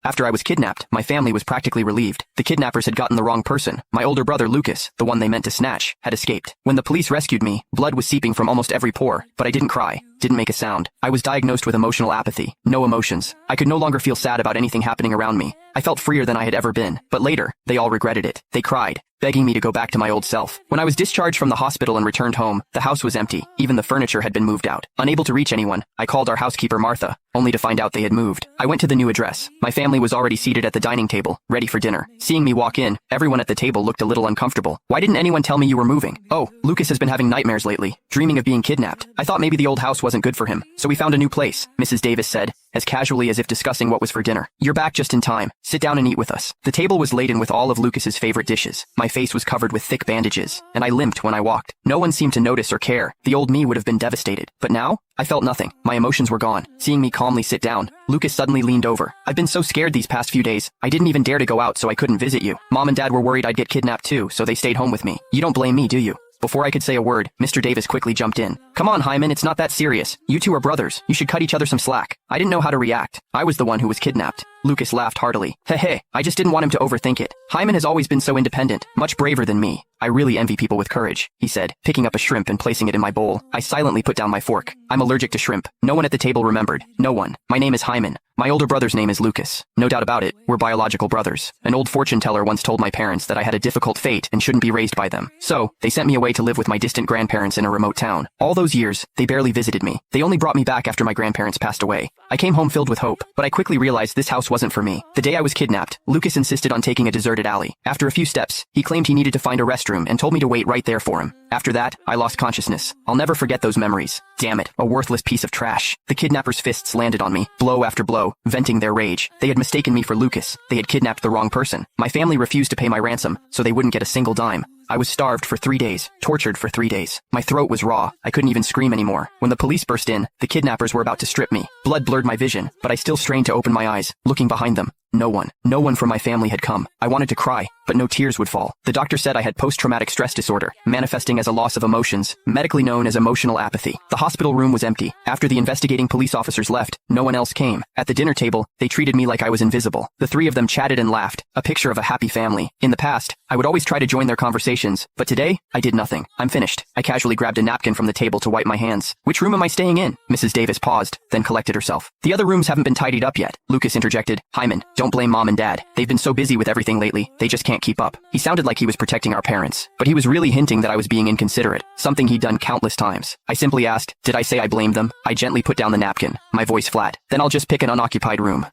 After I was kidnapped, my family was practically relieved. The kidnappers had gotten the wrong person. My older brother, Lucas, the one they meant to snatch, had escaped. When the police rescued me, blood was seeping from almost every pore, but I didn't cry, didn't make a sound. I was diagnosed with emotional apathy. No emotions. I could no longer feel sad about anything happening around me. I felt freer than I had ever been. But later, they all regretted it. They cried, begging me to go back to my old self. When I was discharged from the hospital and returned home, the house was empty. Even the furniture had been moved out. Unable to reach anyone, I called our housekeeper Martha, only to find out they had moved. I went to the new address. My family was already seated at the dining table, ready for dinner. Seeing me walk in, everyone at the table looked a little uncomfortable. Why didn't anyone tell me you were moving? Oh, Lucas has been having nightmares lately, dreaming of being kidnapped. I thought maybe the old house wasn't good for him, so we found a new place, Mrs. Davis said, as casually as if discussing what was for dinner. You're back just in time. Sit down and eat with us. The table was laden with all of Lucas's favorite dishes. My face was covered with thick bandages, and I limped when I walked. No one seemed to notice or care. The old me would have been devastated. But now, I felt nothing. My emotions were gone. Seeing me calmly sit down, Lucas suddenly leaned over. I've been so scared these past few days. I didn't even dare to go out so I couldn't visit you. Mom and Dad were worried I'd get kidnapped too, so they stayed home with me. You don't blame me, do you? Before I could say a word, Mr. Davis quickly jumped in. Come on, Hyman, it's not that serious. You two are brothers. You should cut each other some slack. I didn't know how to react. I was the one who was kidnapped. Lucas laughed heartily. Hey, I just didn't want him to overthink it. Hyman has always been so independent, much braver than me. I really envy people with courage, he said, picking up a shrimp and placing it in my bowl. I silently put down my fork. I'm allergic to shrimp. No one at the table remembered. No one. My name is Hyman. My older brother's name is Lucas. No doubt about it, we're biological brothers. An old fortune teller once told my parents that I had a difficult fate and shouldn't be raised by them. So, they sent me away to live with my distant grandparents in a remote town. All those years, they barely visited me. They only brought me back after my grandparents passed away. I came home filled with hope, but I quickly realized this house wasn't for me. The day I was kidnapped, Lucas insisted on taking a deserted alley. After a few steps, he claimed he needed to find a restroom and told me to wait right there for him. After that, I lost consciousness. I'll never forget those memories. Damn it, a worthless piece of trash. The kidnappers' fists landed on me, blow after blow, venting their rage. They had mistaken me for Lucas. They had kidnapped the wrong person. My family refused to pay my ransom, so they wouldn't get a single dime. I was starved for 3 days, tortured for 3 days. My throat was raw. I couldn't even scream anymore. When the police burst in, the kidnappers were about to strip me. Blood blurred my vision, but I still strained to open my eyes, looking behind them. No one from my family had come. I wanted to cry, but no tears would fall. The doctor said I had post-traumatic stress disorder, manifesting as a loss of emotions, medically known as emotional apathy. The hospital room was empty. After the investigating police officers left, no one else came. At the dinner table, they treated me like I was invisible. The three of them chatted and laughed, a picture of a happy family. In the past, I would always try to join their conversations, but today, I did nothing. I'm finished. I casually grabbed a napkin from the table to wipe my hands. Which room am I staying in? Mrs. Davis paused, then collected herself. The other rooms haven't been tidied up yet. Lucas interjected. Hyman, don't blame Mom and Dad. They've been so busy with everything lately, they just can't keep up. He sounded like he was protecting our parents, but he was really hinting that I was being inconsiderate, something he'd done countless times. I simply asked, did I say I blamed them? I gently put down the napkin, my voice flat. Then I'll just pick an unoccupied room.